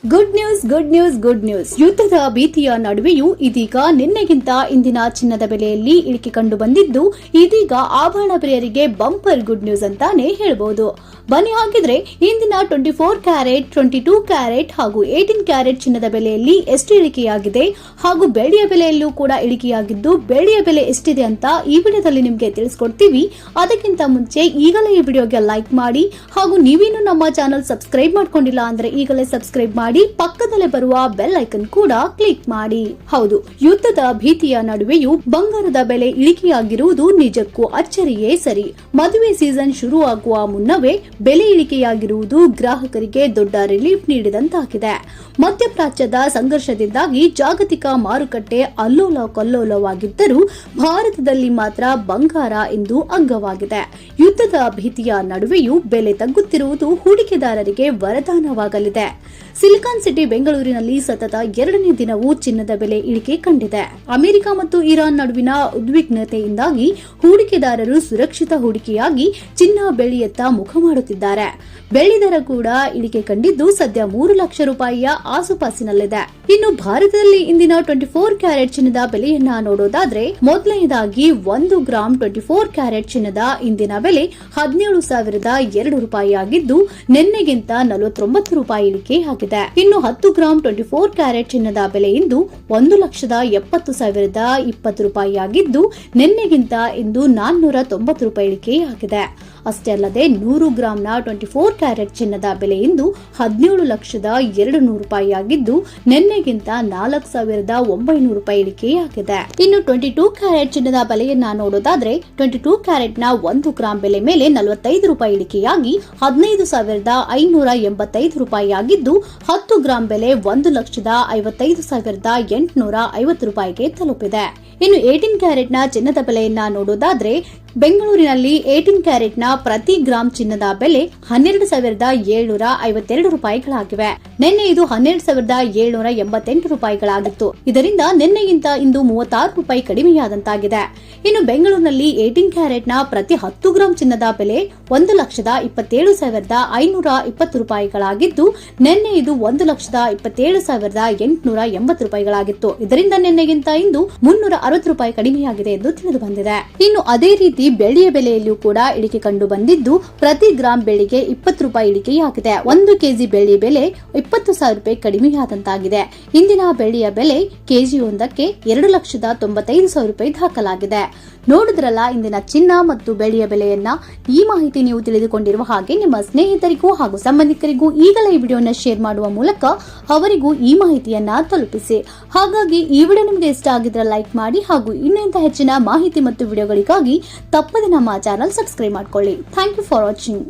Good news ಯುದ್ಧದ ಭೀತಿಯ ನಡುವೆಯೂ ಇದೀಗ ನಿನ್ನೆಗಿಂತ ಇಂದಿನ ಚಿನ್ನದ ಬೆಲೆಯಲ್ಲಿ ಇಳಿಕೆ ಕಂಡು ಬಂದಿದ್ದು, ಇದೀಗ ಆಭರಣ ಪ್ರಿಯರಿಗೆ ಬಂಪರ್ ಗುಡ್ ನ್ಯೂಸ್ ಅಂತಾನೆ ಹೇಳಬಹುದು. ಬನ್ನಿ ಹಾಗಿದ್ರೆ ಇಂದಿನ 24 ಕ್ಯಾರೆಟ್, 22 ಕ್ಯಾರೆಟ್ ಹಾಗೂ 18 ಕ್ಯಾರೆಟ್ ಚಿನ್ನದ ಬೆಲೆಯಲ್ಲಿ ಎಷ್ಟು ಇಳಿಕೆಯಾಗಿದೆ ಹಾಗೂ ಬೆಳ್ಳಿಯ ಬೆಲೆಯಲ್ಲೂ ಕೂಡ ಇಳಿಕೆಯಾಗಿದ್ದು, ಬೆಳ್ಳಿಯ ಬೆಲೆ ಎಷ್ಟಿದೆ ಅಂತ ಈ ವಿಡಿಯೋದಲ್ಲಿ ನಿಮಗೆ ತಿಳಿಸ್ಕೊಡ್ತೀವಿ. ಅದಕ್ಕಿಂತ ಮುಂಚೆ ಈಗಲೇ ಈ ವಿಡಿಯೋಗೆ ಲೈಕ್ ಮಾಡಿ ಹಾಗೂ ನೀವೇನು ನಮ್ಮ ಚಾನೆಲ್ ಸಬ್ಸ್ಕ್ರೈಬ್ ಮಾಡ್ಕೊಂಡಿಲ್ಲ ಅಂದ್ರೆ ಈಗಲೇ ಸಬ್ಸ್ಕ್ರೈಬ್ ಮಾಡಿ, ಪಕ್ಕದಲ್ಲೇ ಬರುವ ಬೆಲ್ ಐಕನ್ ಕೂಡ ಕ್ಲಿಕ್ ಮಾಡಿ. ಹೌದು, ಯುದ್ಧದ ಭೀತಿಯ ನಡುವೆಯೂ ಬಂಗಾರದ ಬೆಲೆ ಇಳಿಕೆಯಾಗಿರುವುದು ನಿಜಕ್ಕೂ ಅಚ್ಚರಿಯೇ ಸರಿ. ಮದುವೆ ಸೀಸನ್ ಶುರುವಾಗುವ ಮುನ್ನವೇ ಬೆಲೆ ಇಳಿಕೆಯಾಗಿರುವುದು ಗ್ರಾಹಕರಿಗೆ ದೊಡ್ಡ ರಿಲೀಫ್ ನೀಡಿದಂತಾಗಿದೆ. ಮಧ್ಯಪ್ರಾಚ್ಯದ ಸಂಘರ್ಷದಿಂದಾಗಿ ಜಾಗತಿಕ ಮಾರುಕಟ್ಟೆ ಅಲ್ಲೋಲ ಕಲ್ಲೋಲವಾಗಿದ್ದರೂ ಭಾರತದಲ್ಲಿ ಮಾತ್ರ ಬಂಗಾರ ಇಂದು ಅಗ್ಗವಾಗಿದೆ. ಯುದ್ಧದ ಭೀತಿಯ ನಡುವೆಯೂ ಬೆಲೆ ತಗ್ಗುತ್ತಿರುವುದು ಹೂಡಿಕೆದಾರರಿಗೆ ವರದಾನವಾಗಲಿದೆ. ಸಿಲಿಕಾನ್ ಸಿಟಿ ಬೆಂಗಳೂರಿನಲ್ಲಿ ಸತತ 2ನೇ ದಿನವೂ ಚಿನ್ನದ ಬೆಲೆ ಇಳಿಕೆ ಕಂಡಿದೆ. ಅಮೆರಿಕ ಮತ್ತು ಇರಾನ್ ನಡುವಿನ ಉದ್ವಿಗ್ನತೆಯಿಂದಾಗಿ ಹೂಡಿಕೆದಾರರು ಸುರಕ್ಷಿತ ಹೂಡಿಕೆಯಾಗಿ ಚಿನ್ನ ಬೆಳ್ಳಿಯತ್ತ ಮುಖ ಮಾಡುತ್ತಿದ್ದಾರೆ. ಬೆಳ್ಳಿ ದರ ಕೂಡ ಇಳಿಕೆ ಕಂಡಿದ್ದು ಸದ್ಯ 3 ಲಕ್ಷ ರೂಪಾಯಿಯ ಆಸುಪಾಸಿನಲ್ಲಿದೆ. ಇನ್ನು ಭಾರತದಲ್ಲಿ ಇಂದಿನ 24 ಕ್ಯಾರೆಟ್ ಚಿನ್ನದ ಬೆಲೆಯನ್ನ ನೋಡೋದಾದ್ರೆ, ಮೊದಲನೇದಾಗಿ 1 ಗ್ರಾಂ 24 ಕ್ಯಾರೆಟ್ ಚಿನ್ನದ ಇಂದಿನ ಬೆಲೆ 17,002 ರೂಪಾಯಿ ಆಗಿದ್ದು, ನಿನ್ನೆಗಿಂತ 49 ರೂಪಾಯಿ ಇಳಿಕೆಯಾಗಿದೆ. ಇನ್ನು 10 ಗ್ರಾಂ 24 ಕ್ಯಾರೆಟ್ ಚಿನ್ನದ ಬೆಲೆ ಇಂದು 1,70,20 ರೂಪಾಯಿ ಆಗಿದ್ದು, ನಿನ್ನೆಗಿಂತ ಇಂದು 490 ರೂಪಾಯಿ ಇಳಿಕೆಯಾಗಿದೆ. ಅಷ್ಟೇ ಅಲ್ಲದೆ 100 ಗ್ರಾಂನ 24 ಕ್ಯಾರೆಟ್ ಚಿನ್ನದ ಬೆಲೆ ಇಂದು 17,200 ರೂಪಾಯಿ ಆಗಿದ್ದು, ನಿನ್ನೆಗಿಂತ 4,900 ರೂಪಾಯಿ ಇಳಿಕೆಯಾಗಿದೆ. ಇನ್ನು 22 ಕ್ಯಾರೆಟ್ ಚಿನ್ನದ ಬೆಲೆಯನ್ನ ನೋಡೋದಾದ್ರೆ, 22 ಕ್ಯಾರೆಟ್ನ 1 ಗ್ರಾಂ ಬೆಲೆ ಮೇಲೆ 45 ರೂಪಾಯಿ ಇಳಿಕೆಯಾಗಿ 15,585 ರೂಪಾಯಿ ಆಗಿದ್ದು, 10 ಗ್ರಾಂ ಬೆಲೆ 1,55,850 ರೂಪಾಯಿಗೆ ತಲುಪಿದೆ. ಇನ್ನು 18 ಕ್ಯಾರೆಟ್ನ ಚಿನ್ನದ ಬೆಲೆಯನ್ನ ನೋಡೋದಾದ್ರೆ, ಬೆಂಗಳೂರಿನಲ್ಲಿ 18 ಕ್ಯಾರೆಟ್ನ ಪ್ರತಿ ಗ್ರಾಂ ಚಿನ್ನದ ಬೆಲೆ 12,752 ರೂಪಾಯಿಗಳಾಗಿವೆ. ನಿನ್ನೆ ಇದು 12,788 ರೂಪಾಯಿಗಳಾಗಿತ್ತು. ಇದರಿಂದ ನಿನ್ನೆಗಿಂತ ಇಂದು 36 ರೂಪಾಯಿ ಕಡಿಮೆಯಾದಂತಾಗಿದೆ. ಇನ್ನು ಬೆಂಗಳೂರಿನಲ್ಲಿ 18 ಕ್ಯಾರೆಟ್ನ ಪ್ರತಿ 10 ಗ್ರಾಂ ಚಿನ್ನದ ಬೆಲೆ 1,27,520 ರೂಪಾಯಿಗಳಾಗಿದ್ದು, ನಿನ್ನೆ ಇದು 1,27,880 ರೂಪಾಯಿಗಳಾಗಿತ್ತು. ಇದರಿಂದ ನಿನ್ನೆಗಿಂತ ಇಂದು 360 ರೂಪಾಯಿ ಕಡಿಮೆಯಾಗಿದೆ ಎಂದು ತಿಳಿದು ಬಂದಿದೆ. ಇನ್ನು ಅದೇ ರೀತಿ ಬೆಳ್ಳಿಯ ಬೆಲೆಯಲ್ಲೂ ಕೂಡ ಇಳಿಕೆ ಕಂಡು ಬಂದಿದ್ದು, ಪ್ರತಿ ಗ್ರಾಂ ಬೆಳ್ಳಿಗೆ 20 ರೂಪಾಯಿ ಇಳಿಕೆಯಾಗಿದೆ. 1 ಕೆಜಿ ಬೆಳ್ಳಿ ಬೆಲೆ 20,000 ರೂಪಾಯಿ ಕಡಿಮೆಯಾದಂತಾಗಿದೆ. ಇಂದಿನ ಬೆಳ್ಳಿಯ ಬೆಲೆ ಕೆಜಿಯೊಂದಕ್ಕೆ 2,95,000 ರೂಪಾಯಿ ದಾಖಲಾಗಿದೆ. ನೋಡಿದ್ರಲ್ಲ ಇಂದಿನ ಚಿನ್ನ ಮತ್ತು ಬೆಳ್ಳಿಯ ಬೆಲೆಯನ್ನ. ಈ ಮಾಹಿತಿ ನೀವು ತಿಳಿದುಕೊಂಡಿರುವ ಹಾಗೆ ನಿಮ್ಮ ಸ್ನೇಹಿತರಿಗೂ ಹಾಗೂ ಸಂಬಂಧಿಕರಿಗೂ ಈಗಲೇ ಈ ವಿಡಿಯೋನ ಶೇರ್ ಮಾಡುವ ಮೂಲಕ ಅವರಿಗೂ ಈ ಮಾಹಿತಿಯನ್ನ ತಲುಪಿಸಿ. ಹಾಗಾಗಿ ಈ ವಿಡಿಯೋ ನಿಮಗೆ ಇಷ್ಟ ಆಗಿದ್ರೆ ಲೈಕ್ ಮಾಡಿ ಹಾಗೂ ಇನ್ನಿಂತ ಹೆಚ್ಚಿನ ಮಾಹಿತಿ ಮತ್ತು ವಿಡಿಯೋಗಳಿಗಾಗಿ ತಪ್ಪದೆ ನಮ್ಮ ಚಾನೆಲ್ ಸಬ್ಸ್ಕ್ರೈಬ್ ಮಾಡ್ಕೊಳ್ಳಿ. Thank you for watching.